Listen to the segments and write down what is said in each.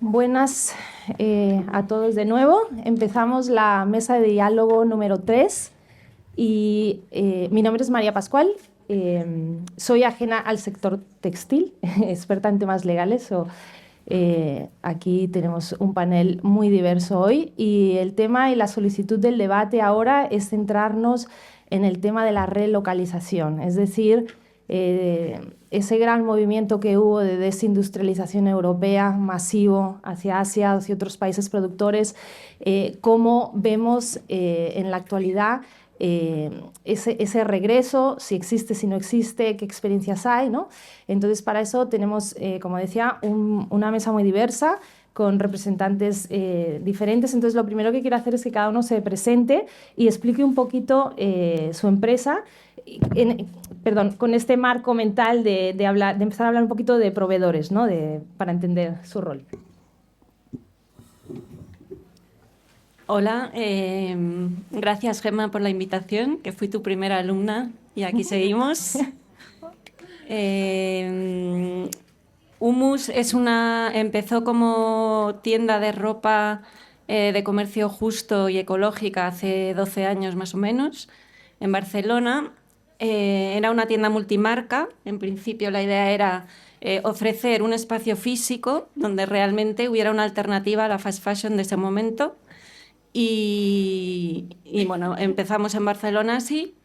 Buenas a todos de nuevo. Empezamos la mesa de diálogo número 3 y mi nombre es María Pascual. Soy ajena al sector textil, experta en temas legales. Aquí tenemos un panel muy diverso hoy y el tema y la solicitud del debate ahora es centrarnos en el tema de la relocalización, es decir, ese gran movimiento que hubo de desindustrialización europea masivo hacia Asia, hacia otros países productores, cómo vemos en la actualidad ese regreso, si existe, si no existe, qué experiencias hay, ¿no? Entonces, para eso tenemos, como decía, una mesa muy diversa con representantes diferentes. Entonces, lo primero que quiero hacer es que cada uno se presente y explique un poquito su empresa, perdón, con este marco mental de empezar a hablar un poquito de proveedores, ¿no? Para entender su rol. Hola, gracias Gemma por la invitación, que fui tu primera alumna y aquí seguimos. Humus empezó como tienda de ropa de comercio justo y ecológica hace 12 años más o menos, en Barcelona. Era una tienda multimarca. En principio la idea era ofrecer un espacio físico donde realmente hubiera una alternativa a la fast fashion de ese momento. Y bueno, empezamos en Barcelona así.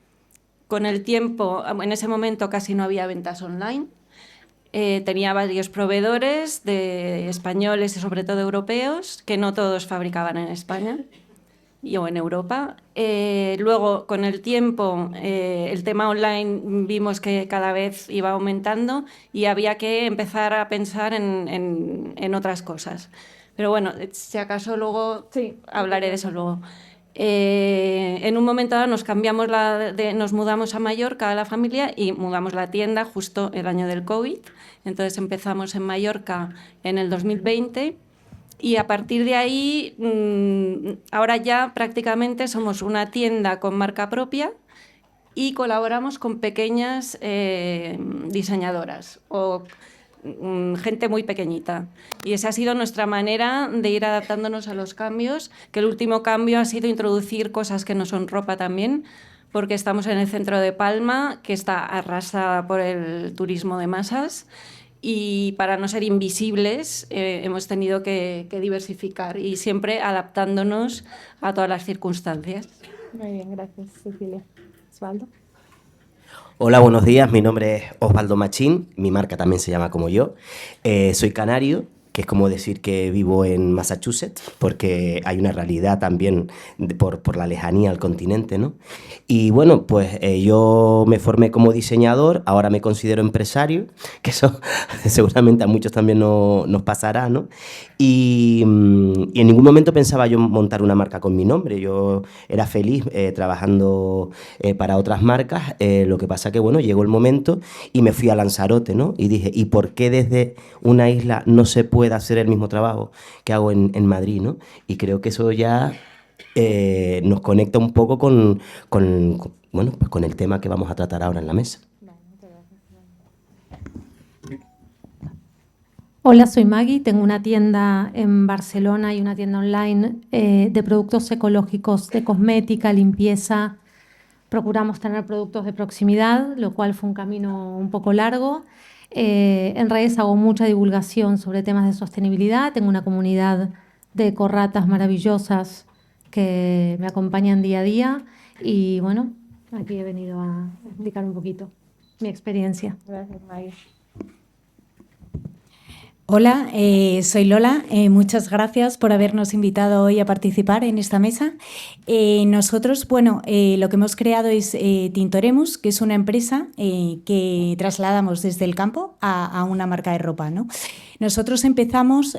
Con el tiempo, en ese momento casi no había ventas online. Tenía varios proveedores de españoles y sobre todo europeos, que no todos fabricaban en España o en Europa. Luego, con el tiempo, el tema online vimos que cada vez iba aumentando y había que empezar a pensar en otras cosas. Pero bueno, si acaso luego sí, hablaré de eso luego. En un momento dado nos mudamos a Mallorca, a la familia, y mudamos la tienda justo el año del COVID. Entonces empezamos en Mallorca en el 2020 y a partir de ahí, ahora ya prácticamente somos una tienda con marca propia y colaboramos con pequeñas diseñadoras o gente muy pequeñita. Y esa ha sido nuestra manera de ir adaptándonos a los cambios, que el último cambio ha sido introducir cosas que no son ropa también, porque estamos en el centro de Palma, que está arrasada por el turismo de masas, y para no ser invisibles hemos tenido que diversificar y siempre adaptándonos a todas las circunstancias. Muy bien, gracias, Cecilia. Osvaldo. Hola, buenos días. Mi nombre es Osvaldo Machín. Mi marca también se llama como yo. Soy canario, que es como decir que vivo en Massachusetts, porque hay una realidad también por la lejanía al continente, ¿no? Y bueno, pues yo me formé como diseñador, ahora me considero empresario, que eso seguramente a muchos también nos pasará, ¿no? Y en ningún momento pensaba yo montar una marca con mi nombre. Yo era feliz trabajando para otras marcas. Lo que pasa que, bueno, llegó el momento y me fui a Lanzarote, ¿no? Y dije, ¿y por qué desde una isla no se puede hacer el mismo trabajo que hago en Madrid, ¿no? Y creo que eso ya nos conecta un poco bueno, pues con el tema que vamos a tratar ahora en la mesa. Hola, soy Maggie, tengo una tienda en Barcelona y una tienda online de productos ecológicos, de cosmética, limpieza. Procuramos tener productos de proximidad, lo cual fue un camino un poco largo. En redes hago mucha divulgación sobre temas de sostenibilidad. Tengo una comunidad de corratas maravillosas que me acompañan día a día. Y bueno, aquí he venido a explicar un poquito mi experiencia. Gracias, Maggie. Hola, soy Lola. Muchas gracias por habernos invitado hoy a participar en esta mesa. Nosotros, bueno, lo que hemos creado es Tintoremus, que es una empresa que trasladamos desde el campo a una marca de ropa, ¿no? Nosotros empezamos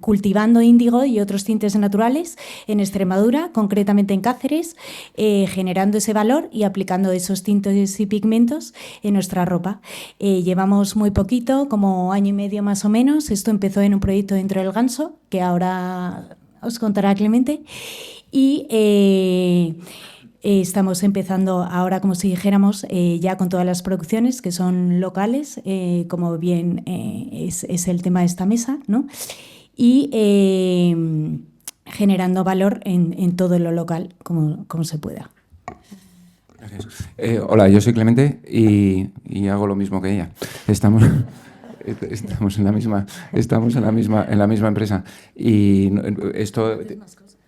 cultivando índigo y otros tintes naturales en Extremadura, concretamente en Cáceres, generando ese valor y aplicando esos tintes y pigmentos en nuestra ropa. Llevamos muy poquito, como año y medio más o menos. Esto empezó en un proyecto dentro del Ganso, que ahora os contará Clemente. Y estamos empezando ahora, como si dijéramos, ya con todas las producciones que son locales, como bien es el tema de esta mesa, ¿no? y generando valor en todo lo local, como se pueda. Gracias. Hola, yo soy Clemente y hago lo mismo que ella. Estamos en la misma empresa y esto.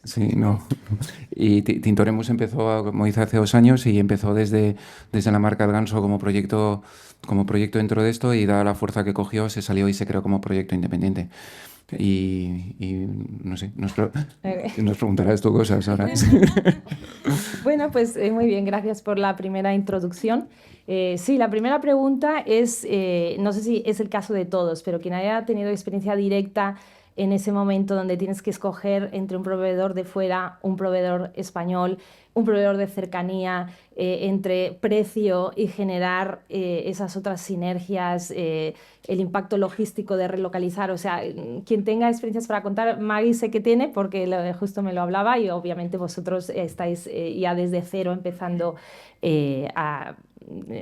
Sí, no. Y Tintoremus empezó, como hice hace 2 años, y empezó desde la marca El Ganso como proyecto dentro de esto, y dada la fuerza que cogió, se salió y se creó como proyecto independiente. Y no sé, nos preguntarás tú cosas ahora. Bueno, pues muy bien, gracias por la primera introducción. Sí, la primera pregunta es, no sé si es el caso de todos, pero quien haya tenido experiencia directa en ese momento donde tienes que escoger entre un proveedor de fuera, un proveedor español, un proveedor de cercanía, entre precio y generar esas otras sinergias, el impacto logístico de relocalizar. O sea, quien tenga experiencias para contar, Maggie sé que tiene, porque justo me lo hablaba, y obviamente vosotros estáis ya desde cero empezando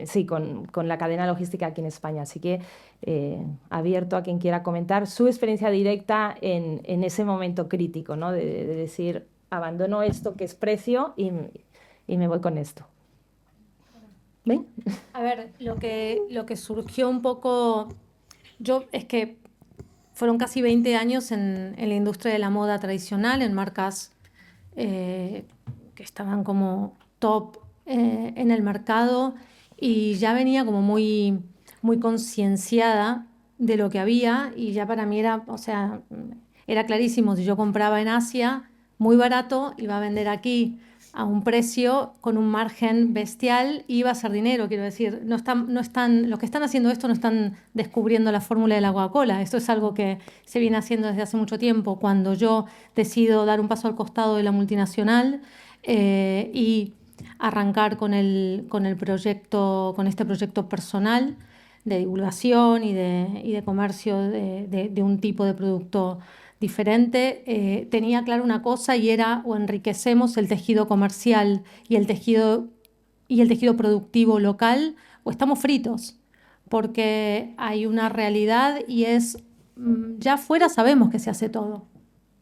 sí, con la cadena logística aquí en España. Así que abierto a quien quiera comentar su experiencia directa en ese momento crítico, ¿no? De decir, abandono esto que es precio y me voy con esto. ¿Ven? A ver, lo que surgió un poco, es que fueron casi 20 años en la industria de la moda tradicional, en marcas que estaban como top en el mercado, y ya venía como muy, muy concienciada de lo que había, y ya para mí era, o sea, era clarísimo: si yo compraba en Asia muy barato, iba a vender aquí a un precio con un margen bestial y iba a hacer dinero. Quiero decir, no están, los que están haciendo esto no están descubriendo la fórmula de la Coca-Cola. Esto es algo que se viene haciendo desde hace mucho tiempo. Cuando yo decido dar un paso al costado de la multinacional y arrancar con este proyecto personal de divulgación y de comercio de un tipo de producto diferente, tenía claro una cosa, y era: o enriquecemos el tejido comercial y el tejido productivo local, o estamos fritos, porque hay una realidad, y es, ya afuera sabemos que se hace todo.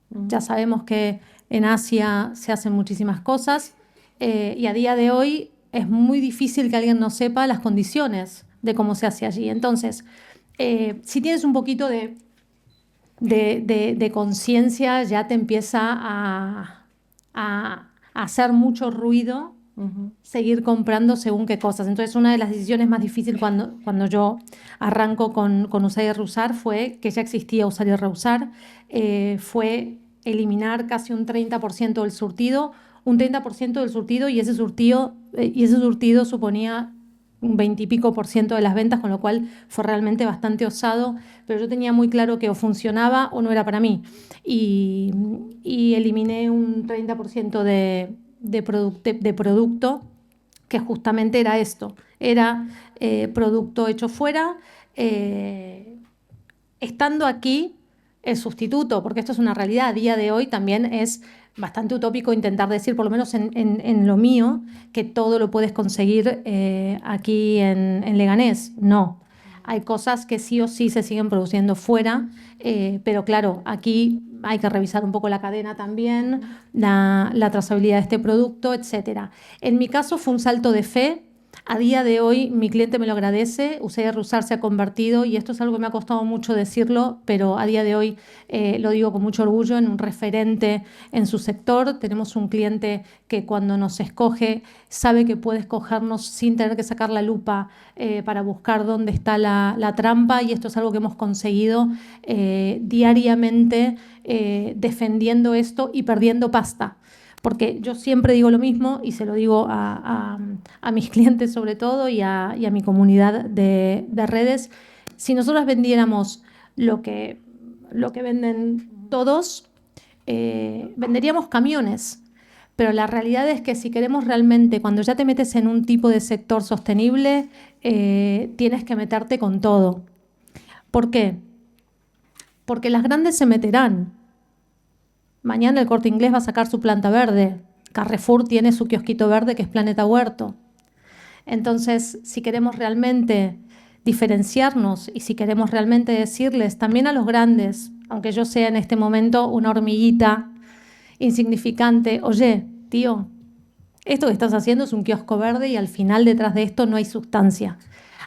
Ya sabemos que en Asia se hacen muchísimas cosas, y a día de hoy es muy difícil que alguien no sepa las condiciones de cómo se hace allí. Entonces, si tienes un poquito de conciencia, ya te empieza a hacer mucho ruido seguir comprando según qué cosas. Entonces, una de las decisiones más difíciles cuando yo arranco con Usar y Reusar fue que ya existía Usar y Reusar, fue eliminar casi un 30% del surtido, y ese surtido suponía un 20 y pico % de las ventas, con lo cual fue realmente bastante osado, pero yo tenía muy claro que o funcionaba o no era para mí, y eliminé un 30% de producto, que justamente era esto, era producto hecho fuera, estando aquí el sustituto, porque esto es una realidad. A día de hoy también es bastante utópico intentar decir, por lo menos en lo mío, que todo lo puedes conseguir aquí en Leganés. No. Hay cosas que sí o sí se siguen produciendo fuera, pero claro, aquí hay que revisar un poco la cadena también, la trazabilidad de este producto, etcétera. En mi caso fue un salto de fe. A día de hoy mi cliente me lo agradece. Usar y Reusar se ha convertido, y esto es algo que me ha costado mucho decirlo, pero a día de hoy lo digo con mucho orgullo, en un referente en su sector. Tenemos un cliente que cuando nos escoge sabe que puede escogernos sin tener que sacar la lupa para buscar dónde está la trampa, y esto es algo que hemos conseguido diariamente, defendiendo esto y perdiendo pasta. Porque yo siempre digo lo mismo, y se lo digo a mis clientes sobre todo, y a mi comunidad de redes: si nosotros vendiéramos lo que venden todos, venderíamos camiones. Pero la realidad es que si queremos realmente, cuando ya te metes en un tipo de sector sostenible, tienes que meterte con todo. ¿Por qué? Porque las grandes se meterán. Mañana el Corte Inglés va a sacar su planta verde. Carrefour tiene su kiosquito verde, que es Planeta Huerto. Entonces, si queremos realmente diferenciarnos, y si queremos realmente decirles también a los grandes, aunque yo sea en este momento una hormiguita insignificante, oye, tío, esto que estás haciendo es un kiosco verde y al final detrás de esto no hay sustancia.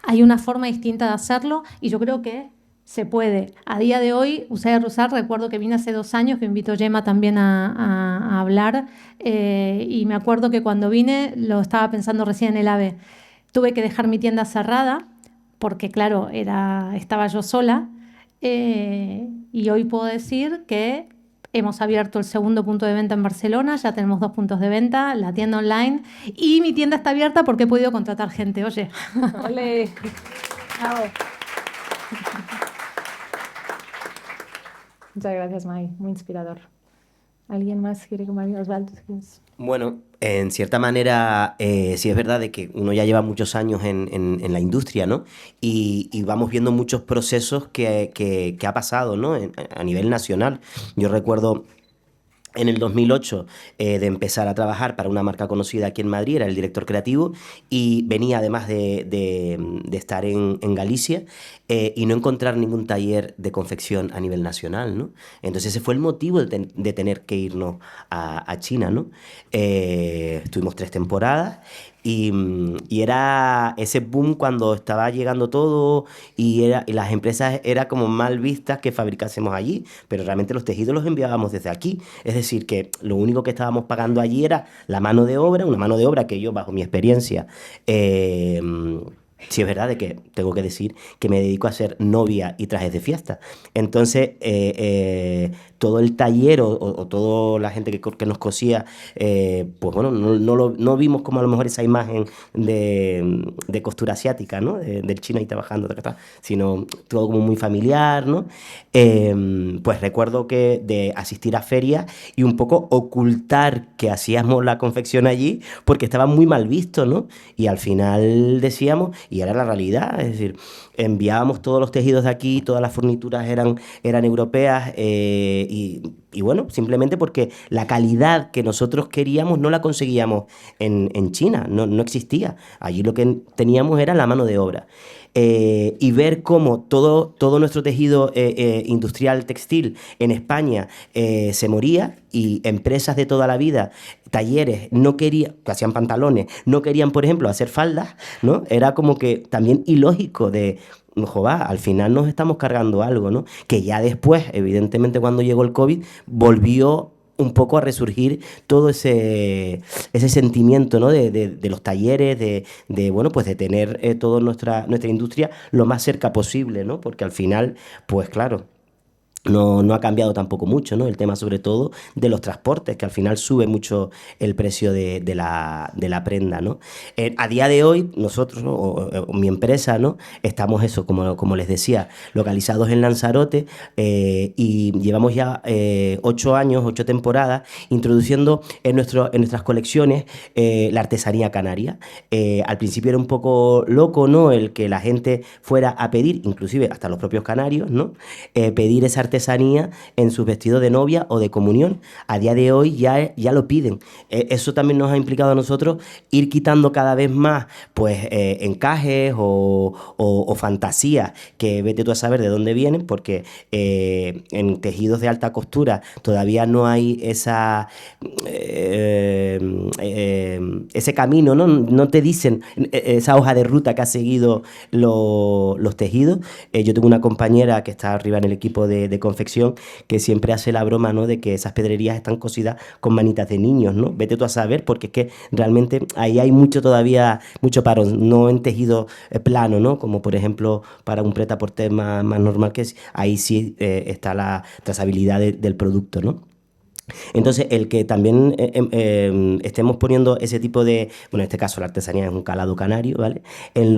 Hay una forma distinta de hacerlo y yo creo que se puede. A día de hoy, UCR Rusal, recuerdo que vine hace 2 años, que invitó Gemma también a hablar, y me acuerdo que cuando vine, lo estaba pensando recién en el AVE, tuve que dejar mi tienda cerrada porque, claro, estaba yo sola, y hoy puedo decir que hemos abierto el segundo punto de venta en Barcelona, ya tenemos 2 puntos de venta, la tienda online, y mi tienda está abierta porque he podido contratar gente, oye. ¡Ole! Bravo. Muchas gracias, Mai. Muy inspirador. ¿Alguien más quiere compartir? Osvaldo, ¿quieres? Bueno, en cierta manera, sí es verdad de que uno ya lleva muchos años en la industria, ¿no? Y vamos viendo muchos procesos que ha pasado, ¿no? A nivel nacional. Yo recuerdo en el 2008 de empezar a trabajar para una marca conocida aquí en Madrid, era el director creativo, y venía además de estar en Galicia y no encontrar ningún taller de confección a nivel nacional, ¿no? Entonces ese fue el motivo de tener que irnos a China, ¿no? Estuvimos 3 temporadas y era ese boom cuando estaba llegando todo y las empresas eran como mal vistas que fabricásemos allí, pero realmente los tejidos los enviábamos desde aquí. Es decir, que lo único que estábamos pagando allí era la mano de obra, una mano de obra que yo, bajo mi experiencia, sí es verdad de que tengo que decir que me dedico a hacer novia y trajes de fiesta. Entonces, todo el taller o toda la gente que nos cosía, pues bueno, no vimos como a lo mejor esa imagen de costura asiática, ¿no? Del chino ahí trabajando, sino todo como muy familiar, ¿no? Pues recuerdo que de asistir a ferias y un poco ocultar que hacíamos la confección allí porque estaba muy mal visto, ¿no? Y al final decíamos, y era la realidad, es decir, enviábamos todos los tejidos de aquí, todas las furnituras eran europeas, y bueno, simplemente porque la calidad que nosotros queríamos no la conseguíamos en China, no existía. Allí lo que teníamos era la mano de obra. Y ver cómo todo nuestro tejido industrial textil en España se moría y empresas de toda la vida, talleres, que hacían pantalones, no querían, por ejemplo, hacer faldas, ¿no? Era como que también ilógico de... Joder, al final nos estamos cargando algo, ¿no? Que ya después, evidentemente, cuando llegó el COVID, volvió un poco a resurgir todo ese sentimiento, ¿no? de los talleres, bueno, pues de tener toda nuestra industria lo más cerca posible, ¿no? Porque al final, pues claro, no ha cambiado tampoco mucho, ¿no? El tema sobre todo de los transportes, que al final sube mucho el precio de la prenda, ¿no? A día de hoy, nosotros, ¿no? o mi empresa, ¿no? Estamos eso, como les decía, localizados en Lanzarote, y llevamos ya 8 años, 8 temporadas, introduciendo en nuestras colecciones la artesanía canaria. Al principio era un poco loco, ¿no? El que la gente fuera a pedir, inclusive hasta los propios canarios, ¿no? Pedir esa artesanía en sus vestidos de novia o de comunión. A día de hoy ya lo piden. Eso también nos ha implicado a nosotros ir quitando cada vez más pues encajes o fantasías que vete tú a saber de dónde vienen, porque en tejidos de alta costura todavía no hay ese camino, ¿no? No te dicen esa hoja de ruta que ha seguido los tejidos. Yo tengo una compañera que está arriba en el equipo de confección que siempre hace la broma, ¿no? De que esas pedrerías están cosidas con manitas de niños, ¿no? Vete tú a saber, porque es que realmente ahí hay mucho parón, no en tejido plano, ¿no? Como por ejemplo para un prêt-à-porter más normal, que ahí sí está la trazabilidad del producto, ¿no? Entonces, el que también estemos poniendo ese tipo de... Bueno, en este caso la artesanía es un calado canario, ¿vale? En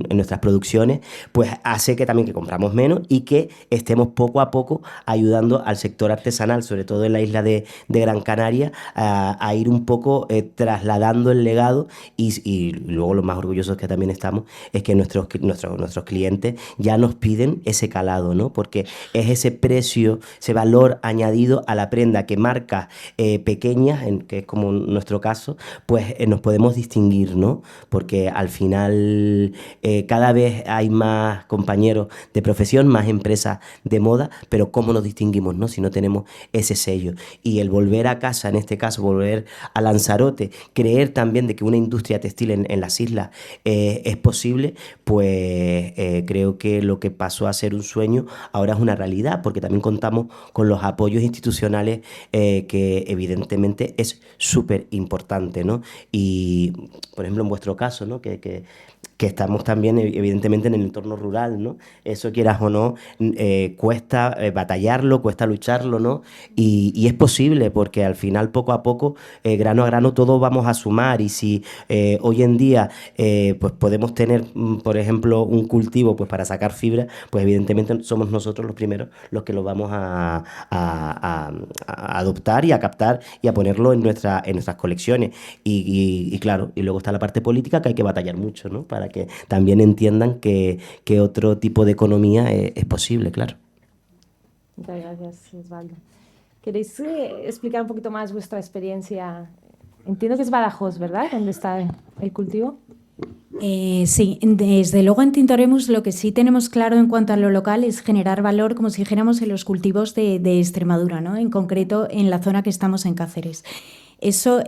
nuestras producciones, pues hace que también que compramos menos y que estemos poco a poco ayudando al sector artesanal, sobre todo en la isla de Gran Canaria, a ir un poco trasladando el legado y luego lo más orgullosos que también estamos es que nuestros clientes ya nos piden ese calado, ¿no? Porque es ese precio, ese valor añadido a la la prenda que marcas pequeñas, que es como nuestro caso, pues nos podemos distinguir, ¿no? Porque al final cada vez hay más compañeros de profesión, más empresas de moda, pero ¿cómo nos distinguimos, no? Si no tenemos ese sello. Y el volver a casa, en este caso, volver a Lanzarote, creer también de que una industria textil en las islas es posible, pues creo que lo que pasó a ser un sueño ahora es una realidad, porque también contamos con los apoyos institucionales que evidentemente es súper importante, ¿no? Y, por ejemplo, en vuestro caso, ¿no? Que estamos también evidentemente en el entorno rural, ¿no? Eso, quieras o no, cuesta batallarlo, cuesta lucharlo, ¿no? Y es posible, porque al final, poco a poco, grano a grano, todos vamos a sumar. Y si hoy en día pues podemos tener, por ejemplo, un cultivo pues para sacar fibra, pues evidentemente somos nosotros los primeros los que lo vamos a adoptar y a captar y a ponerlo en nuestras colecciones. Y claro, y luego está la parte política, que hay que batallar mucho, ¿no? Para que también entiendan que otro tipo de economía es posible, claro. Muchas gracias, Osvaldo. ¿Queréis explicar un poquito más vuestra experiencia? Entiendo que es Badajoz, ¿verdad? ¿Dónde está el cultivo? Sí, desde luego en Tintoremus lo que sí tenemos claro en cuanto a lo local es generar valor, como si dijéramos, en los cultivos de Extremadura, ¿no? En concreto en la zona que estamos en Cáceres. Eso,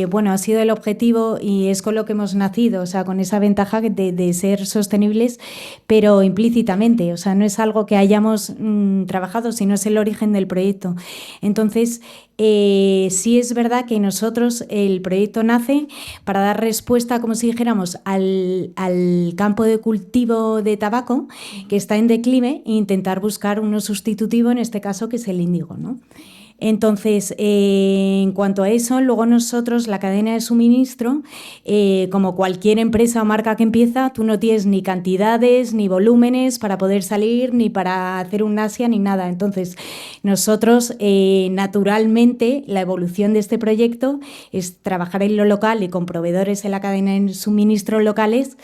bueno, ha sido el objetivo y es con lo que hemos nacido, o sea, con esa ventaja de ser sostenibles, pero implícitamente, o sea, no es algo que hayamos trabajado, sino es el origen del proyecto. Entonces, sí es verdad que nosotros, el proyecto nace para dar respuesta, como si dijéramos, al campo de cultivo de tabaco que está en declive e intentar buscar uno sustitutivo, en este caso, que es el índigo, ¿no? Entonces, en cuanto a eso, luego nosotros, la cadena de suministro, como cualquier empresa o marca que empieza, tú no tienes ni cantidades, ni volúmenes para poder salir, ni para hacer un Asia, ni nada. Entonces, nosotros, naturalmente, la evolución de este proyecto es trabajar en lo local y con proveedores en la cadena de suministro locales,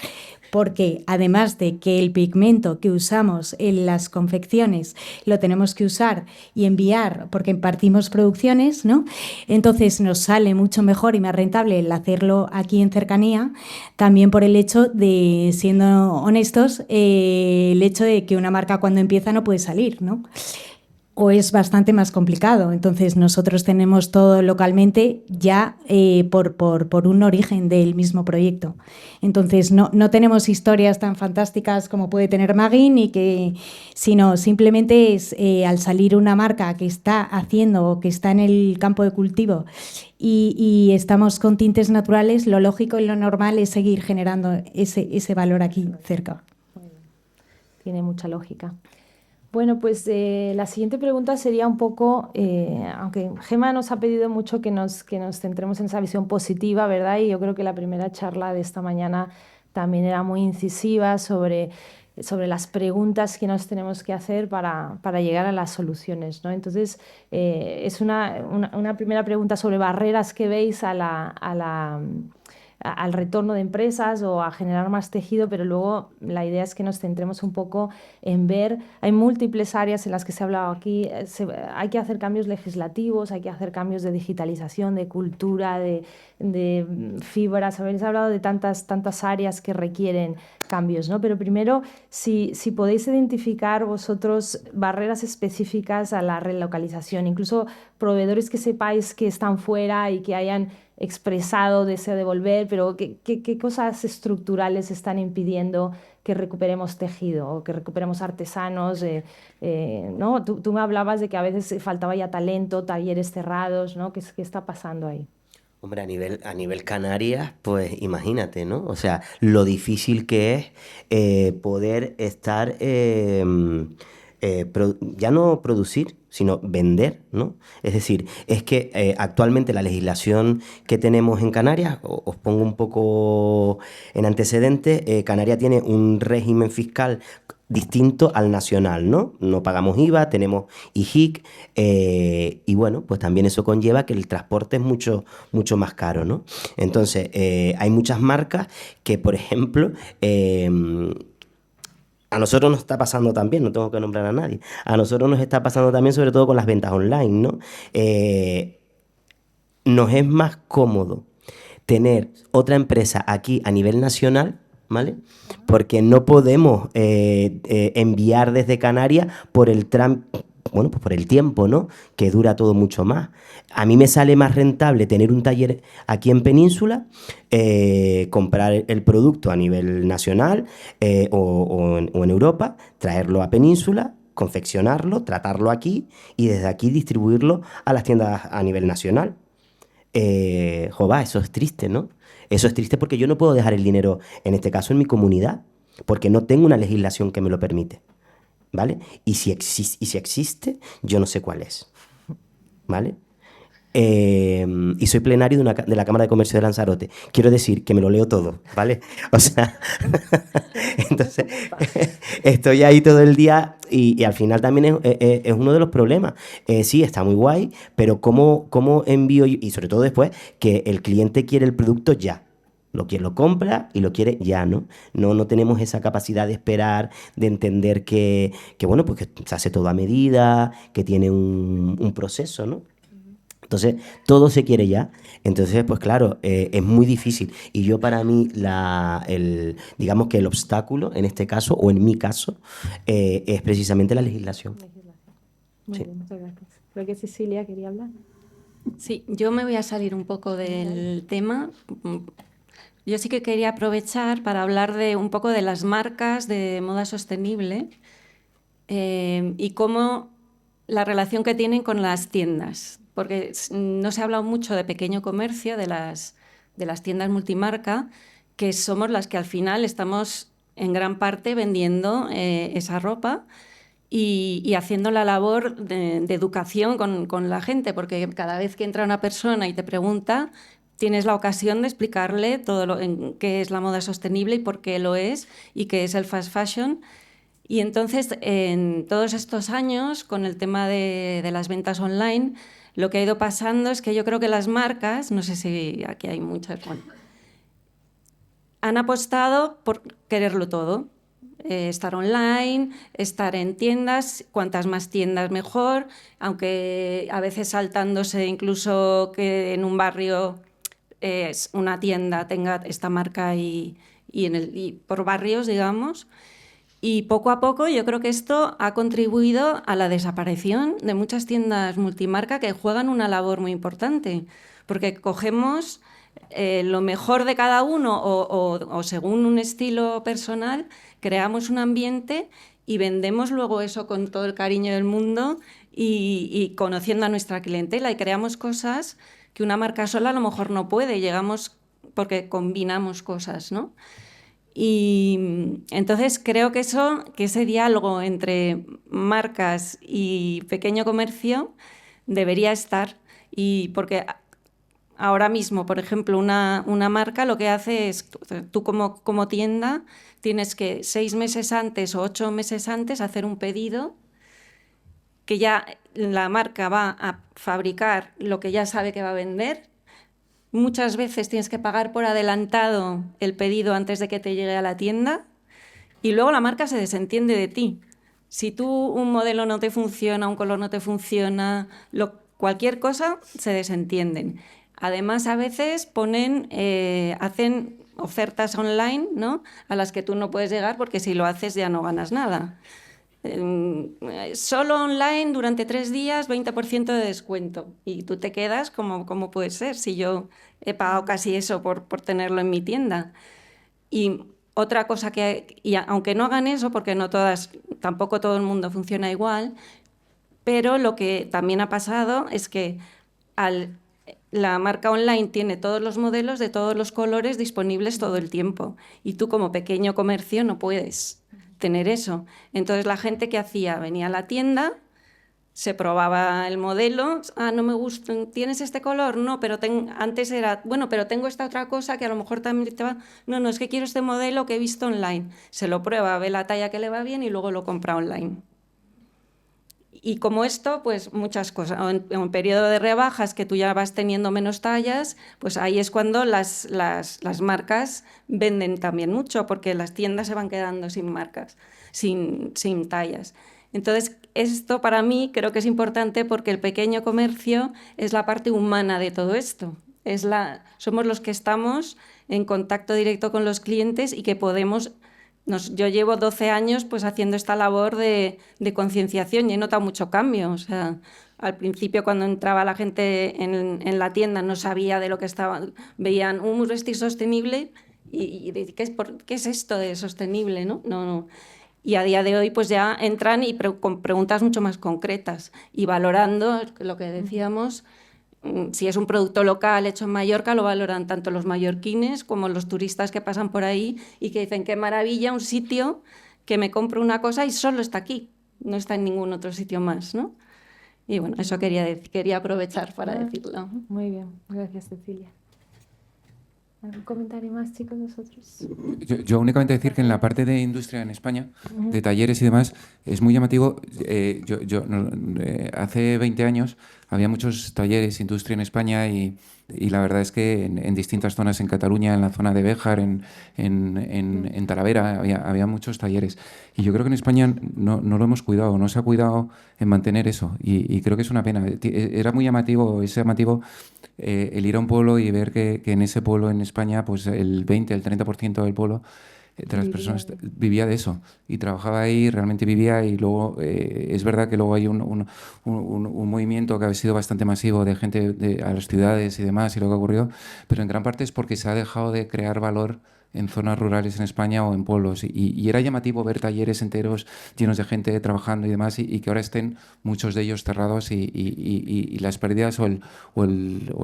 porque además de que el pigmento que usamos en las confecciones lo tenemos que usar y enviar porque impartimos producciones, ¿no? Entonces nos sale mucho mejor y más rentable el hacerlo aquí en cercanía, también por el hecho de, siendo honestos, el hecho de que una marca cuando empieza no puede salir, ¿no? O es bastante más complicado. Entonces, nosotros tenemos todo localmente ya por un origen del mismo proyecto. Entonces, no tenemos historias tan fantásticas como puede tener Maggi, sino simplemente es al salir una marca que está haciendo o que está en el campo de cultivo y estamos con tintes naturales, lo lógico y lo normal es seguir generando ese valor aquí cerca. Tiene mucha lógica. Bueno, pues la siguiente pregunta sería un poco, aunque Gemma nos ha pedido mucho que nos centremos en esa visión positiva, ¿verdad? Y yo creo que la primera charla de esta mañana también era muy incisiva sobre las preguntas que nos tenemos que hacer para llegar a las soluciones, ¿no? Entonces, es una primera pregunta sobre barreras que veis al retorno de empresas o a generar más tejido, pero luego la idea es que nos centremos un poco en ver, hay múltiples áreas en las que se ha hablado aquí, hay que hacer cambios legislativos, hay que hacer cambios de digitalización, de cultura, de fibras, habéis hablado de tantas áreas que requieren cambios, ¿no? Pero primero, si podéis identificar vosotros barreras específicas a la relocalización, incluso proveedores que sepáis que están fuera y que hayan expresado deseo de volver, pero ¿qué cosas estructurales están impidiendo que recuperemos tejido o que recuperemos artesanos? ¿No? Tú me hablabas de que a veces faltaba ya talento, talleres cerrados, ¿no? ¿Qué está pasando ahí? Hombre, a nivel Canarias, pues imagínate, ¿no? O sea, lo difícil que es poder estar, ya no producir, sino vender, ¿no? Es decir, es que actualmente la legislación que tenemos en Canarias, os pongo un poco en antecedentes, Canarias tiene un régimen fiscal distinto al nacional, ¿no? No pagamos IVA, tenemos IJIC, y bueno, pues también eso conlleva que el transporte es mucho más caro, ¿no? Entonces, hay muchas marcas que, por ejemplo, a nosotros nos está pasando también, no tengo que nombrar a nadie, a nosotros nos está pasando también sobre todo con las ventas online, ¿no? Nos es más cómodo tener otra empresa aquí a nivel nacional, ¿vale? Porque no podemos enviar desde Canarias por el pues por el tiempo, ¿no? Que dura todo mucho más. A mí me sale más rentable tener un taller aquí en Península, comprar el producto a nivel nacional o en Europa, traerlo a Península, confeccionarlo, tratarlo aquí y desde aquí distribuirlo a las tiendas a nivel nacional. Jova, eso es triste, ¿no? Eso es triste porque yo no puedo dejar el dinero, en este caso, en mi comunidad, porque no tengo una legislación que me lo permite, ¿vale? Y si existe, yo no sé cuál es, ¿vale? Y soy plenario de la Cámara de Comercio de Lanzarote. Quiero decir que me lo leo todo, ¿vale? O sea, entonces estoy ahí todo el día y al final también es uno de los problemas. Sí, está muy guay, pero ¿cómo envío y sobre todo después que el cliente quiere el producto ya? Lo compra y lo quiere ya, ¿no? No tenemos esa capacidad de esperar, de entender bueno, pues que se hace todo a medida, que tiene un proceso, ¿no? Entonces, todo se quiere ya. Entonces, pues claro, es muy difícil. Y yo para mí, digamos que el obstáculo, en este caso, o en mi caso, es precisamente la legislación. Muy Sí. bien, muchas gracias. Creo que Cecilia quería hablar. Sí, yo me voy a salir un poco del tema. Yo sí que quería aprovechar para hablar de un poco de las marcas de moda sostenible y cómo la relación que tienen con las tiendas. Porque no se ha hablado mucho de pequeño comercio, de las tiendas multimarca, que somos las que al final estamos en gran parte vendiendo esa ropa y haciendo la labor de educación con la gente, porque cada vez que entra una persona y te pregunta, tienes la ocasión de explicarle todo qué es la moda sostenible y por qué lo es y qué es el fast fashion. Y entonces, en todos estos años, con el tema de las ventas online, lo que ha ido pasando es que yo creo que las marcas, no sé si aquí hay muchas, bueno, han apostado por quererlo todo. Estar online, estar en tiendas, cuantas más tiendas mejor, aunque a veces saltándose incluso que en un barrio una tienda tenga esta marca y por barrios, digamos. Y poco a poco yo creo que esto ha contribuido a la desaparición de muchas tiendas multimarca que juegan una labor muy importante, porque cogemos lo mejor de cada uno o según un estilo personal, creamos un ambiente y vendemos luego eso con todo el cariño del mundo y conociendo a nuestra clientela y creamos cosas que una marca sola a lo mejor no puede, llegamos porque combinamos cosas, ¿no? Y entonces creo que ese diálogo entre marcas y pequeño comercio debería estar. Y porque ahora mismo, por ejemplo, una marca lo que hace es, tú como tienda tienes que 6 meses antes o 8 meses antes hacer un pedido que ya la marca va a fabricar lo que ya sabe que va a vender. Muchas veces tienes que pagar por adelantado el pedido antes de que te llegue a la tienda y luego la marca se desentiende de ti. Si un modelo no te funciona, un color no te funciona, cualquier cosa, se desentienden. Además, a veces hacen ofertas online, ¿no?, a las que tú no puedes llegar porque si lo haces ya no ganas nada. Solo online durante 3 días, 20% de descuento. Y tú te quedas ¿cómo puede ser si yo he pagado casi eso por tenerlo en mi tienda? Y otra cosa aunque no hagan eso, porque tampoco todo el mundo funciona igual, pero lo que también ha pasado es que la marca online tiene todos los modelos de todos los colores disponibles todo el tiempo. Y tú como pequeño comercio no puedes tener eso. Entonces la gente que hacía, venía a la tienda, se probaba el modelo, no me gusta, ¿tienes este color? No, pero antes era, bueno, pero tengo esta otra cosa que a lo mejor también te va, no, es que quiero este modelo que he visto online. Se lo prueba, ve la talla que le va bien y luego lo compra online. Y como esto, pues muchas cosas. O en un periodo de rebajas que tú ya vas teniendo menos tallas, pues ahí es cuando las marcas venden también mucho, porque las tiendas se van quedando sin marcas, sin tallas. Entonces, esto para mí creo que es importante porque el pequeño comercio es la parte humana de todo esto. Somos los que estamos en contacto directo con los clientes y que podemos... Yo llevo 12 años pues, haciendo esta labor de concienciación y he notado mucho cambio. O sea, al principio, cuando entraba la gente en la tienda, no sabía de lo que estaba. Veían un vestir sostenible y ¿qué es esto de sostenible? ¿No? No. Y a día de hoy pues ya entran y con preguntas mucho más concretas y valorando lo que decíamos. Si es un producto local hecho en Mallorca, lo valoran tanto los mallorquines como los turistas que pasan por ahí y que dicen, qué maravilla, un sitio que me compro una cosa y solo está aquí, no está en ningún otro sitio más, ¿no? Y bueno, eso quería aprovechar para decirlo. Muy bien, gracias, Cecilia. ¿Algún comentario más, chicos, vosotros? Yo únicamente decir que en la parte de industria en España, de talleres y demás, es muy llamativo. Hace 20 años había muchos talleres, industria en España y la verdad es que en distintas zonas, en Cataluña, en la zona de Béjar, en Talavera, había muchos talleres. Y yo creo que en España no lo hemos cuidado, no se ha cuidado en mantener eso. Y creo que es una pena. Era muy llamativo, el ir a un pueblo y ver que en ese pueblo en España, pues el 20, el 30% del pueblo de las personas vivía de eso y trabajaba ahí, realmente vivía y luego es verdad que luego hay un movimiento que ha sido bastante masivo de gente a las ciudades y demás y lo que ha ocurrido, pero en gran parte es porque se ha dejado de crear valor en zonas rurales en España o en pueblos y era llamativo ver talleres enteros llenos de gente trabajando y demás y que ahora estén muchos de ellos cerrados y las pérdidas o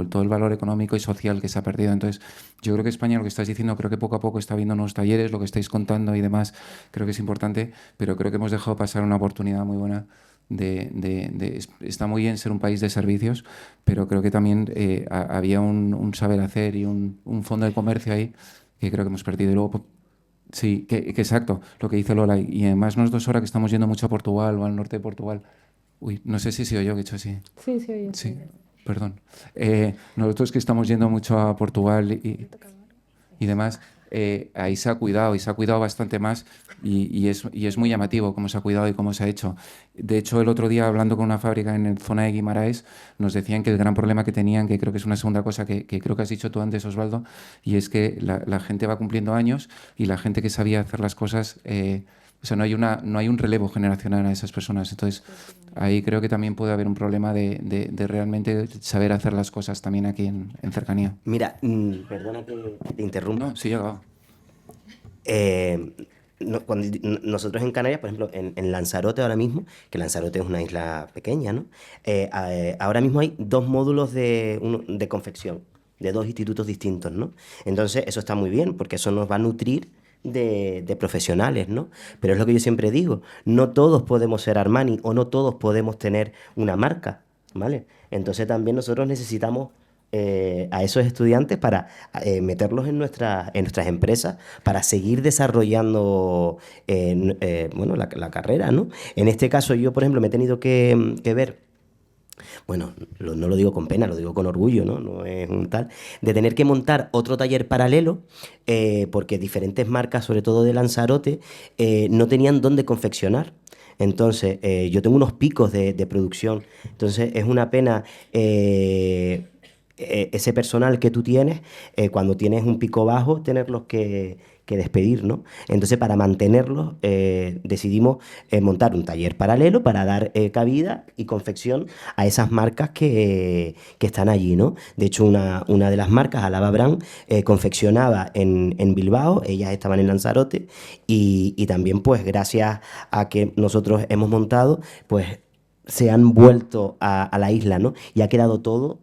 todo el valor económico y social que se ha perdido. Entonces yo creo que España, lo que estáis diciendo, creo que poco a poco está viendo nuevos talleres, lo que estáis contando y demás, creo que es importante, pero creo que hemos dejado pasar una oportunidad muy buena. Está muy bien ser un país de servicios, pero creo que también había un saber hacer y un fondo de comercio ahí que creo que hemos perdido. Y luego, sí, que exacto, lo que dice Lola. Y además nosotros ahora que estamos yendo mucho a Portugal o al norte de Portugal, no sé si he sido yo que he hecho así. Sí, oye. Sí, perdón. Nosotros que estamos yendo mucho a Portugal y demás, ahí se ha cuidado y se ha cuidado bastante más y es muy llamativo cómo se ha cuidado y cómo se ha hecho. De hecho, el otro día hablando con una fábrica en la zona de Guimaraes, nos decían que el gran problema que tenían, que creo que es una segunda cosa que creo que has dicho tú antes, Osvaldo, y es que la gente va cumpliendo años y la gente que sabía hacer las cosas... o sea, no hay un relevo generacional a esas personas. Entonces, ahí creo que también puede haber un problema de realmente saber hacer las cosas también aquí en cercanía. Mira, perdona que te interrumpa. No, sí, ya va. Cuando nosotros en Canarias, por ejemplo, en Lanzarote ahora mismo, que Lanzarote es una isla pequeña, ¿no? Ahora mismo hay 2 módulos de confección, de 2 institutos distintos, ¿no? Entonces, eso está muy bien, porque eso nos va a nutrir de profesionales, ¿no? Pero es lo que yo siempre digo, no todos podemos ser Armani o no todos podemos tener una marca, ¿vale? Entonces también nosotros necesitamos a esos estudiantes para meterlos en nuestras empresas, para seguir desarrollando bueno, la carrera, ¿no? En este caso yo, por ejemplo, me he tenido que ver, bueno, no lo digo con pena, lo digo con orgullo, ¿no? No es un tal, de tener que montar otro taller paralelo porque diferentes marcas, sobre todo de Lanzarote, no tenían dónde confeccionar. Entonces, yo tengo unos picos de producción, entonces es una pena ese personal que tú tienes, cuando tienes un pico bajo, tenerlos que despedir, ¿no? Entonces, para mantenerlos, decidimos montar un taller paralelo para dar cabida y confección a esas marcas que están allí, ¿no? De hecho, una de las marcas, Alaba Brand, confeccionaba en Bilbao, ellas estaban en Lanzarote, y también, pues, gracias a que nosotros hemos montado, pues, se han vuelto a la isla, ¿no? Y ha quedado todo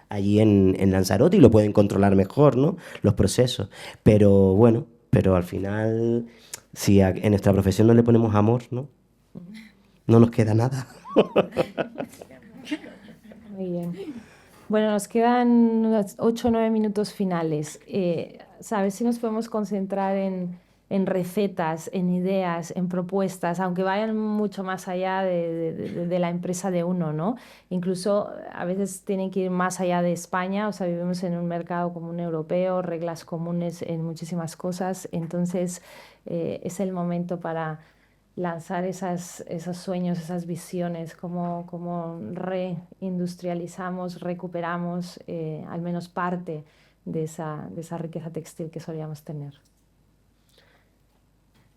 allí en Lanzarote y lo pueden controlar mejor, ¿no? Los procesos. Pero bueno, al final, si en nuestra profesión no le ponemos amor, ¿no? No nos queda nada. Muy bien. Bueno, nos quedan unos 8 o 9 minutos finales. ¿Sabes si nos podemos concentrar en en recetas, en ideas, en propuestas, aunque vayan mucho más allá de la empresa de uno, ¿no? Incluso a veces tienen que ir más allá de España, o sea, vivimos en un mercado común europeo, reglas comunes en muchísimas cosas, entonces es el momento para lanzar esos sueños, esas visiones, cómo reindustrializamos, recuperamos al menos parte de esa riqueza textil que solíamos tener.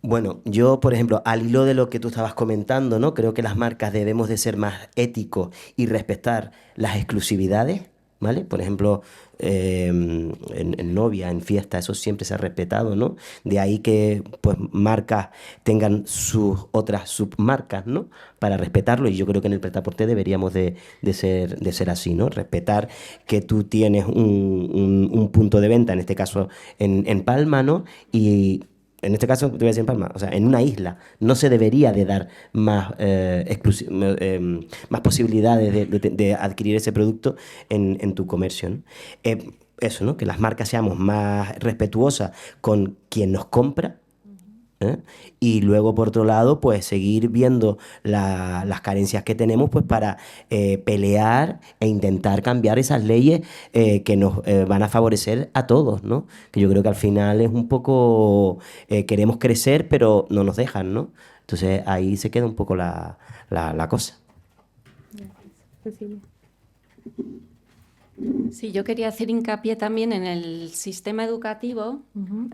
Bueno, yo, por ejemplo, al hilo de lo que tú estabas comentando, ¿no? Creo que las marcas debemos de ser más éticos y respetar las exclusividades, ¿vale? Por ejemplo, en novia, en fiesta, eso siempre se ha respetado, ¿no? De ahí que, pues, marcas tengan sus otras submarcas, ¿no? Para respetarlo, y yo creo que en el prêt-à-porter deberíamos de ser así, ¿no? Respetar que tú tienes un punto de venta, en este caso en Palma, ¿no? Y en este caso, te voy a decir en Palma, o sea, en una isla no se debería de dar más, más posibilidades de adquirir ese producto en tu comercio, ¿no? Eso, ¿no? Que las marcas seamos más respetuosas con quien nos compra, ¿eh? Y luego, por otro lado, pues seguir viendo las carencias que tenemos, pues para pelear e intentar cambiar esas leyes que nos van a favorecer a todos, ¿no? Que yo creo que al final es un poco queremos crecer, pero no nos dejan, ¿no? Entonces ahí se queda un poco la cosa. Sí, yo quería hacer hincapié también en el sistema educativo,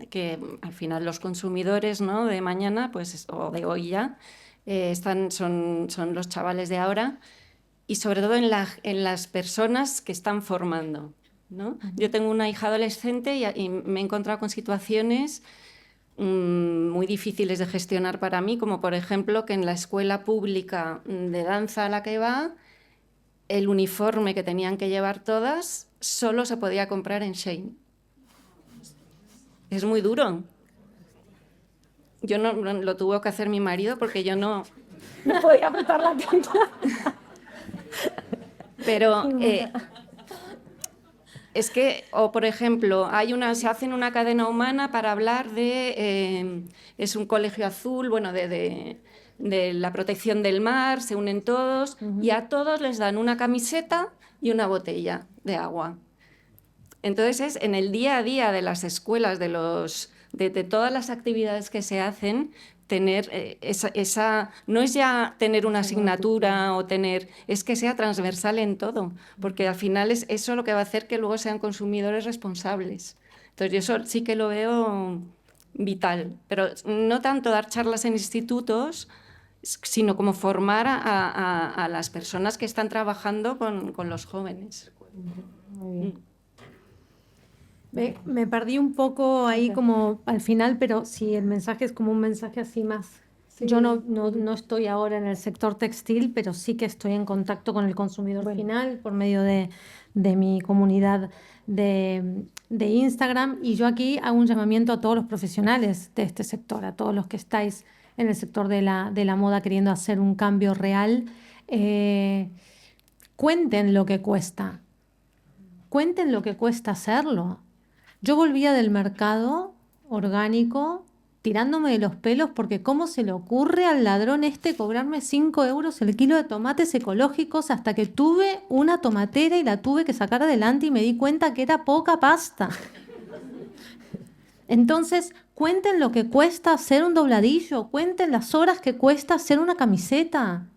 que al final los consumidores, ¿no?, de mañana, pues, o de hoy ya, son los chavales de ahora, y sobre todo en las personas que están formando, ¿no? Yo tengo una hija adolescente y me he encontrado con situaciones muy difíciles de gestionar para mí, como por ejemplo que en la escuela pública de danza a la que va, el uniforme que tenían que llevar todas solo se podía comprar en Shein. Es muy duro. Yo no lo tuvo que hacer mi marido porque yo no podía apretar la tienda. Pero es que, o por ejemplo, se hacen una cadena humana para hablar de, es un colegio azul, bueno, de la protección del mar, se unen todos y a todos les dan una camiseta y una botella de agua. Entonces es en el día a día de las escuelas, de todas las actividades que se hacen, tener no es ya tener una asignatura o es que sea transversal en todo, porque al final es eso lo que va a hacer que luego sean consumidores responsables. Entonces yo eso sí que lo veo vital, pero no tanto dar charlas en institutos, sino como formar a las personas que están trabajando con los jóvenes. Muy bien. Me perdí un poco ahí como al final, pero sí, el mensaje es como un mensaje así más. Sí. Yo no estoy ahora en el sector textil, pero sí que estoy en contacto con el consumidor final por medio de mi comunidad de Instagram. Y yo aquí hago un llamamiento a todos los profesionales de este sector, a todos los que estáis en el sector de la moda queriendo hacer un cambio real. Cuenten lo que cuesta. Cuenten lo que cuesta hacerlo. Yo volvía del mercado orgánico tirándome de los pelos porque cómo se le ocurre al ladrón cobrarme 5 euros el kilo de tomates ecológicos, hasta que tuve una tomatera y la tuve que sacar adelante y me di cuenta que era poca pasta. Entonces, cuenten lo que cuesta hacer un dobladillo, cuenten las horas que cuesta hacer una camiseta.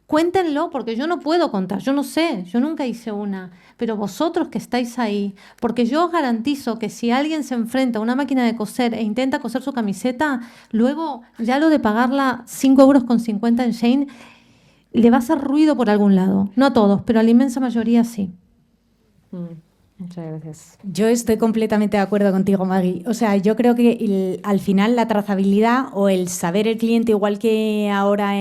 Cuéntenlo, porque yo no puedo contar, yo no sé, yo nunca hice una, pero vosotros que estáis ahí, porque yo os garantizo que si alguien se enfrenta a una máquina de coser e intenta coser su camiseta, luego ya lo de pagarla 5,50 € en Shein le va a hacer ruido por algún lado. No a todos, pero a la inmensa mayoría sí. Muchas gracias. Yo estoy completamente de acuerdo contigo, Maggie. O sea, yo creo que al final la trazabilidad o el saber el cliente, igual que ahora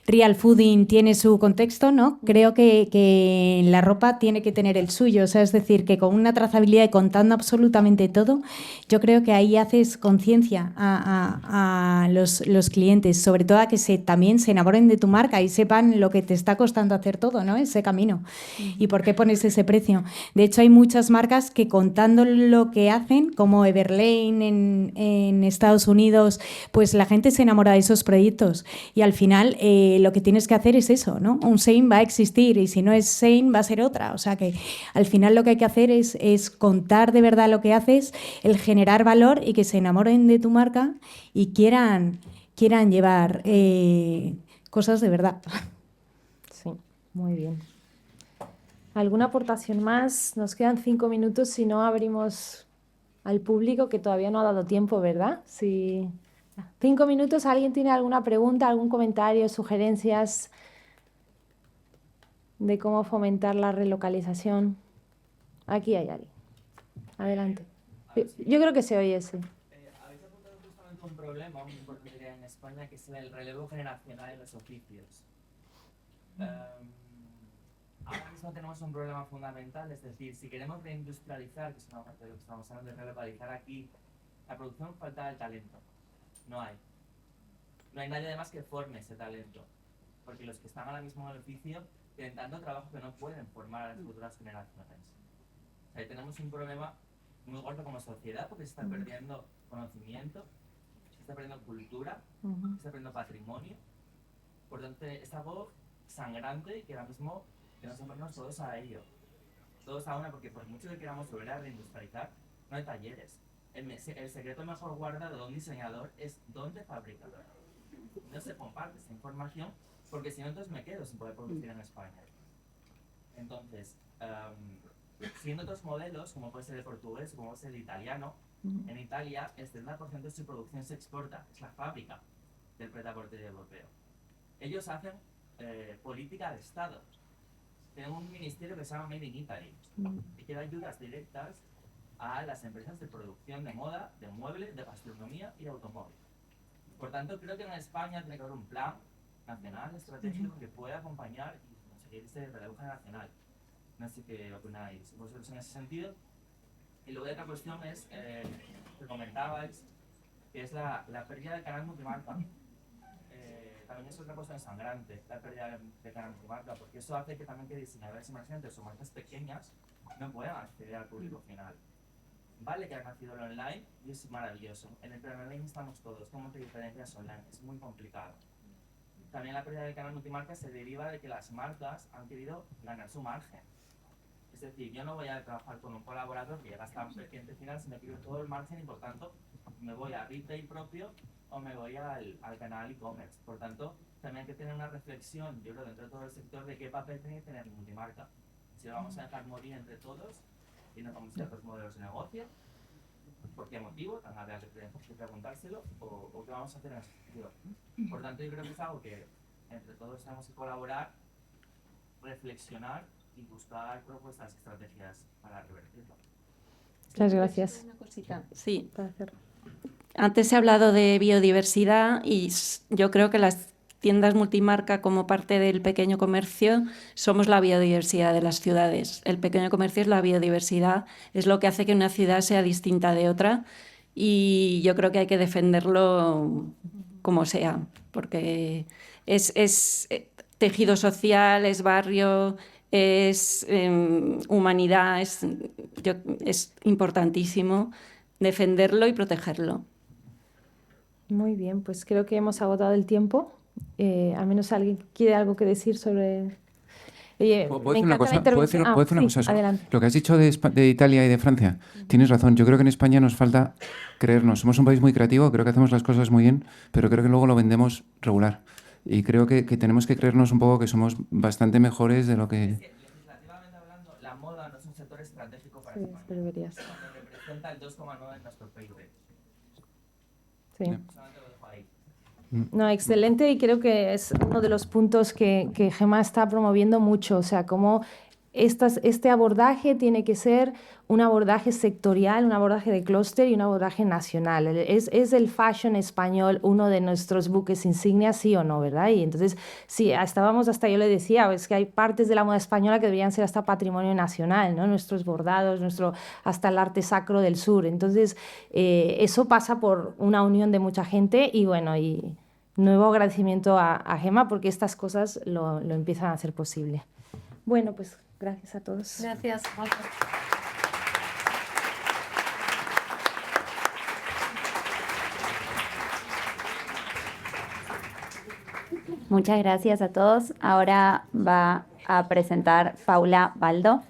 real fooding tiene su contexto, ¿no? Creo que la ropa tiene que tener el suyo. O sea, es decir, que con una trazabilidad y contando absolutamente todo, yo creo que ahí haces conciencia a los clientes, sobre todo a que también se enamoren de tu marca y sepan lo que te está costando hacer todo, ¿no? Ese camino. Y por qué pones ese precio. De hecho, hay muchas marcas que contando lo que hacen, como Everlane en Estados Unidos, pues la gente se enamora de esos proyectos. Y al final lo que tienes que hacer es eso, ¿no? Un Shein va a existir y si no es Shein va a ser otra. O sea que al final lo que hay que hacer es contar de verdad lo que haces, el generar valor y que se enamoren de tu marca y quieran llevar cosas de verdad. Sí, muy bien. ¿Alguna aportación más? Nos quedan 5 minutos, si no abrimos al público, que todavía no ha dado tiempo, ¿verdad? Si 5 minutos, ¿alguien tiene alguna pregunta, algún comentario, sugerencias de cómo fomentar la relocalización? Aquí hay alguien. Adelante. Yo creo que se oye, sí. Habéis apuntado justamente un problema muy importante en España, que es el relevo generacional en los oficios. Ahora mismo tenemos un problema fundamental, es decir, si queremos reindustrializar, que es una parte de lo que estamos hablando de relocalizar aquí, la producción falta el talento. No hay. No hay nadie además que forme ese talento, porque los que están ahora mismo en el oficio tienen tanto trabajo que no pueden formar a las futuras generaciones. O sea, ahí tenemos un problema muy gordo como sociedad, porque se está perdiendo conocimiento, se está perdiendo cultura, se está perdiendo patrimonio. Por tanto, es algo sangrante que ahora mismo tenemos que ponernos todos a ello. Todos a una, porque por mucho que queramos volver a reindustrializar, no hay talleres. El secreto mejor guardado de un diseñador es dónde fabrica. No se comparte esa información, porque si no, entonces me quedo sin poder producir en España. Entonces, siendo otros modelos, como puede ser el portugués, como puede ser el italiano, en Italia el 70% de su producción se exporta, es la fábrica del prêt-à-porter europeo. Ellos hacen política de Estado. Tienen un ministerio que se llama Made in Italy y que da ayudas directas a las empresas de producción de moda, de muebles, de gastronomía y de automóvil. Por tanto, creo que en España tiene que haber un plan nacional, estratégico, que pueda acompañar y conseguir ese relevo generacional. No sé qué opináis vosotros en ese sentido. Y luego otra cuestión es, que comentabais, que es la pérdida del canal multimarca. También es otra cuestión sangrante, la pérdida de canal multimarca, porque eso hace que también que diseñadores emergentes o marcas pequeñas no puedan acceder al público final. Vale que ha nacido el online y es maravilloso. En el online estamos todos, ¿cómo te diferencias online? Es muy complicado. También la pérdida del canal multimarca se deriva de que las marcas han querido ganar su margen. Es decir, yo no voy a trabajar con un colaborador que llega hasta un cliente final, sino que quiero todo el margen y por tanto me voy a retail propio o me voy al canal e-commerce. Por tanto, también hay que tener una reflexión, yo creo, dentro de todo el sector de qué papel tiene que tener multimarca. Si lo vamos a dejar morir entre todos y nos vamos a ir a otros modelos de negocio, ¿por qué motivo? Tan habría que preguntárselo, o qué vamos a hacer en ese sentido. Por tanto, yo creo que es algo que entre todos tenemos que colaborar, reflexionar y buscar propuestas y estrategias para revertirlo. Muchas gracias. Una cosita. Sí. Para hacer. Antes he hablado de biodiversidad y yo creo que las tiendas multimarca como parte del pequeño comercio somos la biodiversidad de las ciudades. El pequeño comercio es la biodiversidad, es lo que hace que una ciudad sea distinta de otra y yo creo que hay que defenderlo como sea, porque es tejido social, es barrio, es humanidad, es importantísimo defenderlo y protegerlo. Muy bien, pues creo que hemos agotado el tiempo. A menos alguien quiere algo que decir sobre... Oye, ¿Puedo me decir una encanta la cosa? ¿Puedo decir intervención. una Sí, cosa? adelante. Lo que has dicho de Italia y de Francia, tienes razón. Yo creo que en España nos falta creernos. Somos un país muy creativo, creo que hacemos las cosas muy bien, pero creo que luego lo vendemos regular. Y creo que tenemos que creernos un poco que somos bastante mejores de lo que... Legislativamente hablando, la moda no es un sector estratégico para Sí, España. deberías. Cuando representa el 2,9% de nuestro PIB. Sí. Solamente lo dejo ahí. No, excelente, y creo que es uno de los puntos que Gemma está promoviendo mucho, o sea, cómo este abordaje tiene que ser un abordaje sectorial, un abordaje de clúster y un abordaje nacional. ¿Es el fashion español uno de nuestros buques insignias, sí o no, verdad? Y entonces, sí, hasta yo le decía, es que hay partes de la moda española que deberían ser hasta patrimonio nacional, ¿no? Nuestros bordados, hasta el arte sacro del sur. Entonces, eso pasa por una unión de mucha gente y bueno, y nuevo agradecimiento a Gemma porque estas cosas lo empiezan a hacer posible. Bueno, pues gracias a todos. Gracias. Muchas gracias a todos. Ahora va a presentar Paula Baldo.